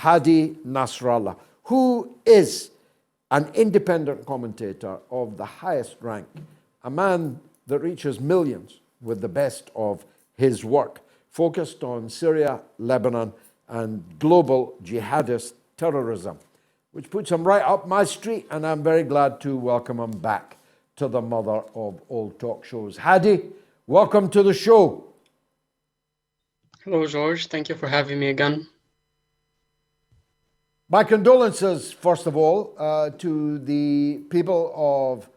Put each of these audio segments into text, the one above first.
Hadi Nasrallah, who is an independent commentator of the highest rank, a man that reaches millions with the best of his work, focused on Syria, Lebanon, and global jihadist terrorism, which puts him right up my street, and I'm very glad to welcome him back to the mother of all talk shows. Hadi, welcome to the show. Hello, George. Thank you for having me again. My condolences, first of all, to the people of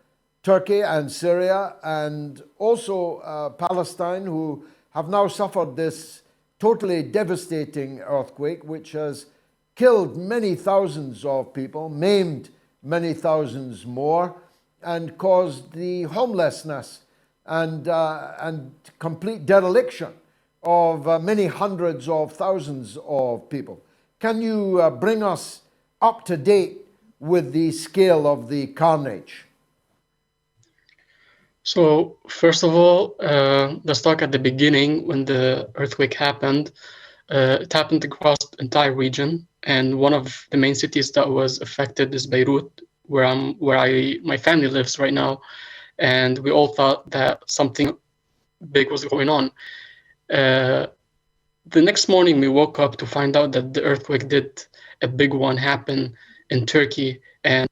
Turkey and Syria, and also Palestine, who have now suffered this totally devastating earthquake, which has killed many thousands of people, maimed many thousands more, and caused the homelessness and complete dereliction of many hundreds of thousands of people. Can you bring us up to date with the scale of the carnage? So, first of all, let's talk at the beginning when the earthquake happened. It happened across the entire region, and one of the main cities that was affected is Beirut, where my family lives right now, and we all thought that something big was going on. The next morning, we woke up to find out that the earthquake did a big one happen in Turkey, and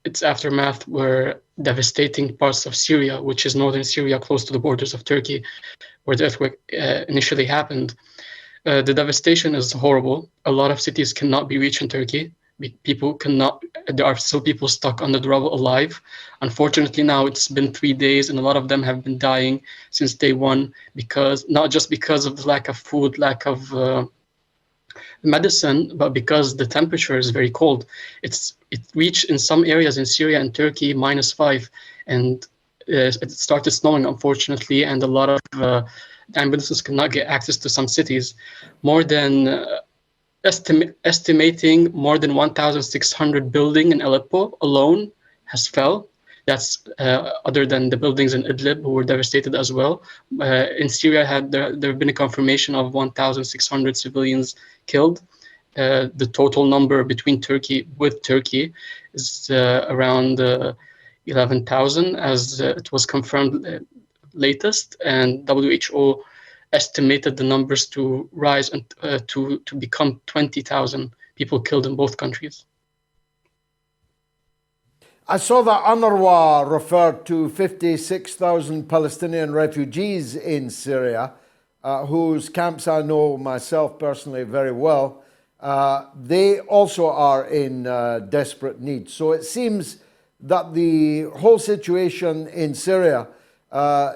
its aftermath were devastating parts of Syria, which is northern Syria, close to the borders of Turkey, where the earthquake initially happened. The devastation is horrible. A lot of cities cannot be reached in Turkey. There are still people stuck under the rubble alive. Unfortunately, now it's been 3 days, and a lot of them have been dying since day one, not just because of the lack of food, lack of medicine, but because the temperature is very cold. It reached in some areas in Syria and Turkey -5, and it started snowing, unfortunately, and a lot of ambulances could not get access to some cities. More than estimating more than 1,600 buildings in Aleppo alone has fell. That's other than the buildings in Idlib, who were devastated as well. In Syria, there have been a confirmation of 1,600 civilians killed. The total number with Turkey is around 11,000, as it was confirmed latest, and WHO estimated the numbers to rise and to become 20,000 people killed in both countries. I saw that UNRWA referred to 56,000 Palestinian refugees in Syria, whose camps I know myself personally very well. They also are in desperate need. So it seems that the whole situation in Syria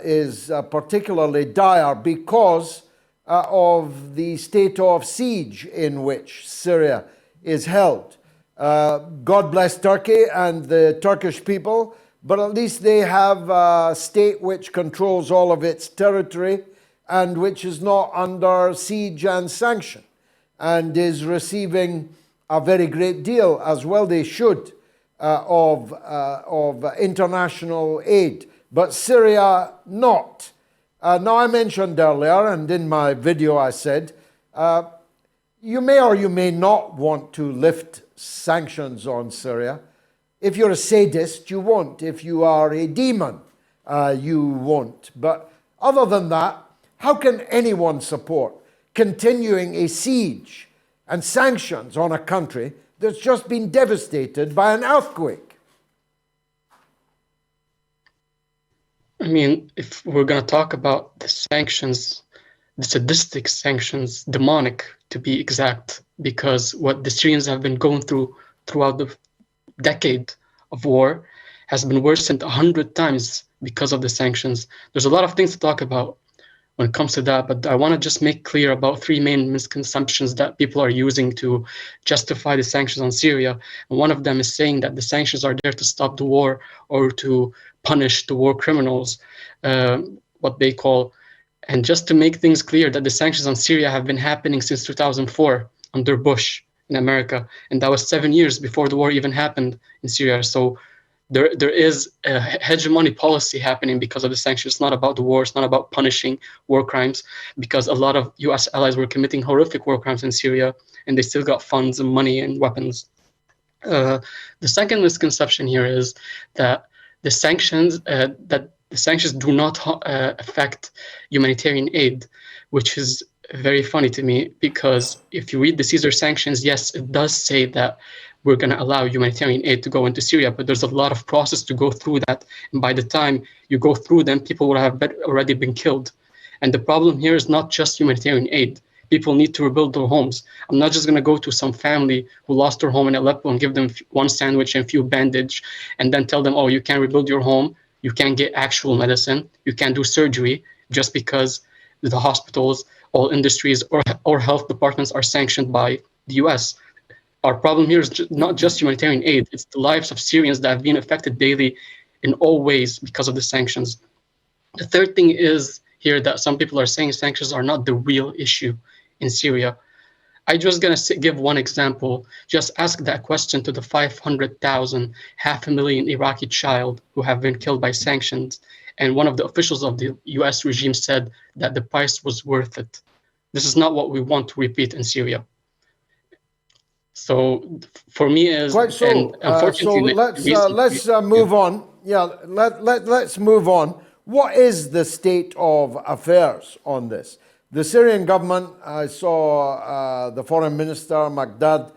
is particularly dire because of the state of siege in which Syria is held. God bless Turkey and the Turkish people, but at least they have a state which controls all of its territory and which is not under siege and sanction, and is receiving a very great deal, as well they should, of international aid. But Syria not. Now, I mentioned earlier, and in my video I said, you may or you may not want to lift sanctions on Syria. If you're a sadist, you won't. If you are a demon, you won't. But other than that, how can anyone support continuing a siege and sanctions on a country that's just been devastated by an earthquake? I mean, if we're going to talk about the sanctions, the sadistic sanctions, demonic to be exact, because what the Syrians have been going through throughout the decade of war has been worsened 100 times because of the sanctions. There's a lot of things to talk about when it comes to that, but I want to just make clear about 3 main misconceptions that people are using to justify the sanctions on Syria. And one of them is saying that the sanctions are there to stop the war or to punish the war criminals, what they call. And just to make things clear, that the sanctions on Syria have been happening since 2004 under Bush in America, and that was 7 years before the war even happened in Syria. So there is a hegemony policy happening because of the sanctions. It's not about the war. It's not about punishing war crimes, because a lot of U.S. allies were committing horrific war crimes in Syria, and they still got funds and money and weapons. The second misconception here is that the sanctions do not affect humanitarian aid, which is very funny to me, because if you read the Caesar sanctions, yes, it does say that we're going to allow humanitarian aid to go into Syria, but there's a lot of process to go through that. And by the time you go through them, people will have already been killed. And the problem here is not just humanitarian aid. People need to rebuild their homes. I'm not just going to go to some family who lost their home in Aleppo and give them one sandwich and a few bandage and then tell them, oh, you can't rebuild your home, you can't get actual medicine, you can't do surgery, just because the hospitals, all industries, or health departments are sanctioned by the US. Our problem here is not just humanitarian aid, it's the lives of Syrians that have been affected daily in all ways because of the sanctions. The third thing is here that some people are saying sanctions are not the real issue in Syria. I'm just going to give one example. Just ask that question to the 500,000, 500,000 Iraqi child who have been killed by sanctions. And one of the officials of the US regime said that the price was worth it. This is not what we want to repeat in Syria. So for me is quite so. And unfortunately, So let's move on. Yeah, let's move on. What is the state of affairs on this? The Syrian government, I saw the foreign minister, Magdad,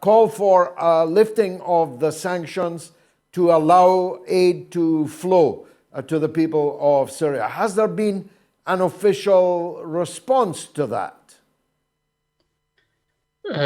call for a lifting of the sanctions to allow aid to flow to the people of Syria. Has there been an official response to that?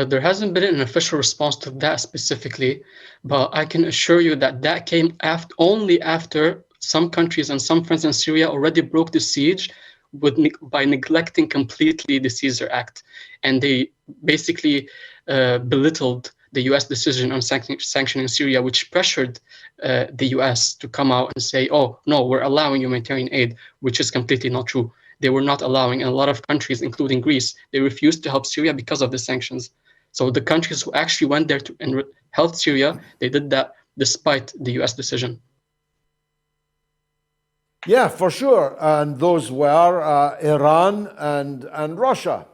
There hasn't been an official response to that specifically, but I can assure you that that came only after some countries and some friends in Syria already broke the siege by neglecting completely the Caesar Act. And they basically belittled the US decision on sanctioning Syria, which pressured the US to come out and say, oh, no, we're allowing humanitarian aid, which is completely not true. They were not allowing, and a lot of countries, including Greece, they refused to help Syria because of the sanctions. So the countries who actually went there and helped Syria, they did that despite the US decision. Yeah, for sure. And those were Iran and Russia.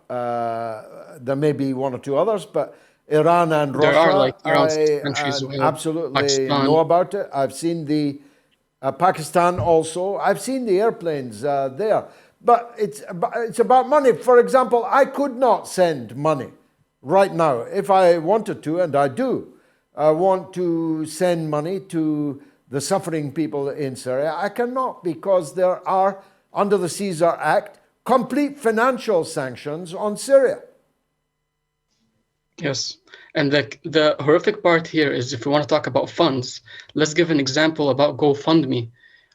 There may be one or two others, but Iran and Russia, there are like around 6 countries who absolutely Pakistan. know about it. I've seen the Pakistan also. I've seen the airplanes there. But it's about money. For example, I could not send money right now if I wanted to, and I do. I want to send money to the suffering people in Syria. I cannot, because there are, under the Caesar Act, complete financial sanctions on Syria. Yes, and the horrific part here is, if we want to talk about funds, let's give an example about GoFundMe,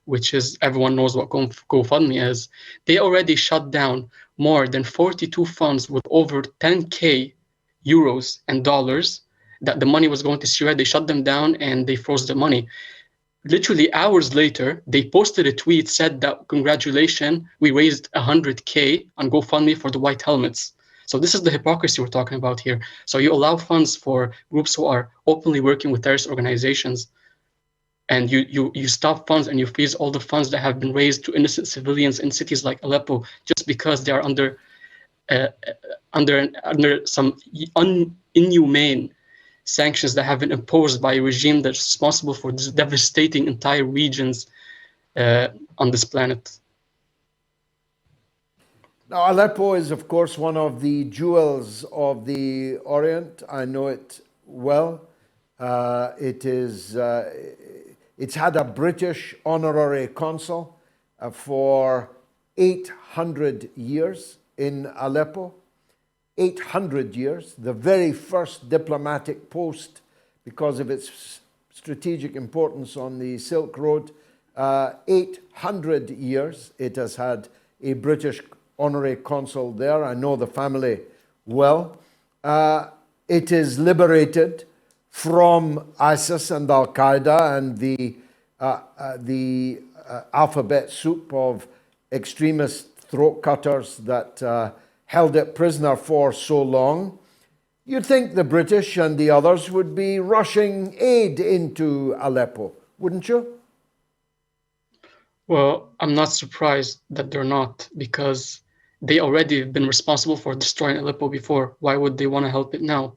which is, everyone knows what GoFundMe is. They already shut down more than 42 funds with over 10K euros and dollars that the money was going to Syria. They shut them down and they froze the money. Literally hours later, they posted a tweet, said that, congratulations, we raised 100K on GoFundMe for the white helmets. So this is the hypocrisy we're talking about here. So you allow funds for groups who are openly working with terrorist organizations, and you stop funds and you freeze all the funds that have been raised to innocent civilians in cities like Aleppo, just because they are under some inhumane sanctions that have been imposed by a regime that's responsible for devastating entire regions on this planet. Now, Aleppo is, of course, one of the jewels of the Orient. I know it well. It's had a British honorary consul for 800 years in Aleppo. 800 years, the very first diplomatic post, because of its strategic importance on the Silk Road. 800 years it has had a British honorary consul there. I know the family well. It is liberated from ISIS and Al-Qaeda and the alphabet soup of extremist throat cutters that held it prisoner for so long. You'd think the British and the others would be rushing aid into Aleppo. wouldn't you? Well, I'm not surprised that they're not, because they already been responsible for destroying Aleppo before. Why would they want to help it now?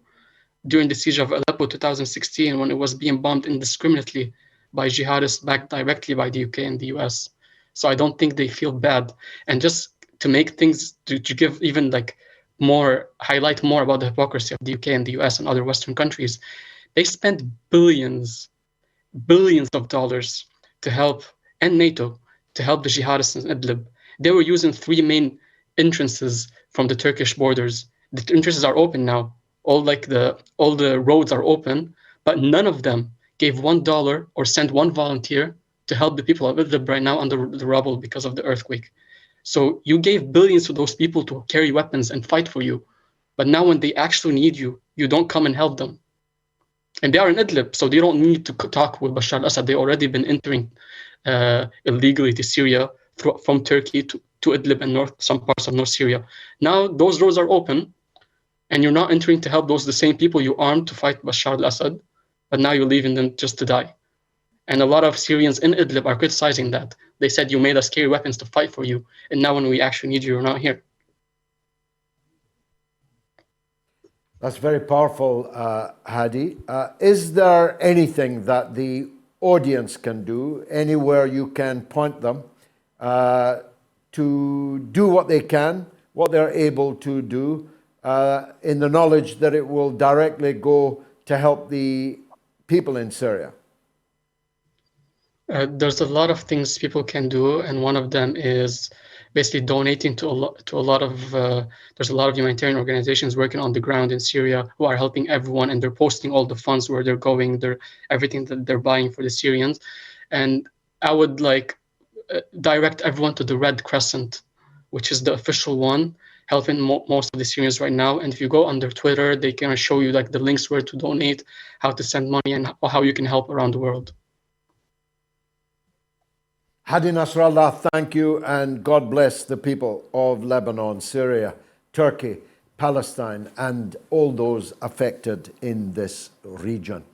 During the siege of Aleppo 2016, when it was being bombed indiscriminately by jihadists backed directly by the UK and the US. So I don't think they feel bad. And just to make things, to give even like more, highlight more about the hypocrisy of the UK and the US and other Western countries, they spent billions of dollars to help, and NATO, to help the jihadists in Idlib. They were using three main entrances from the Turkish borders. The entrances are open now. All the roads are open, but none of them gave $1 or sent one volunteer to help the people of Idlib right now under the rubble because of the earthquake. So you gave billions to those people to carry weapons and fight for you, but now when they actually need you, you don't come and help them. And they are in Idlib, so they don't need to talk with Bashar al-Assad. They've already been entering illegally to Syria from Turkey to Idlib and some parts of North Syria. Now those roads are open, and you're not entering to help the same people you armed to fight Bashar al-Assad, but now you're leaving them just to die. And a lot of Syrians in Idlib are criticizing that. They said, you made us carry weapons to fight for you, and now when we actually need you, you're not here. That's very powerful, Hadi. Is there anything that the audience can do, anywhere you can point them, to do what they can, what they're able to do, in the knowledge that it will directly go to help the people in Syria? There's a lot of things people can do, and one of them is basically donating to a lot of there's a lot of humanitarian organizations working on the ground in Syria who are helping everyone, and they're posting all the funds where they're going, everything that they're buying for the Syrians. And I would direct everyone to the Red Crescent, which is the official one helping most of the Syrians right now. And if you go on their Twitter, they can show you the links where to donate, how to send money, and how you can help around the world. Hadi Nasrallah, thank you, and God bless the people of Lebanon, Syria, Turkey, Palestine, and all those affected in this region.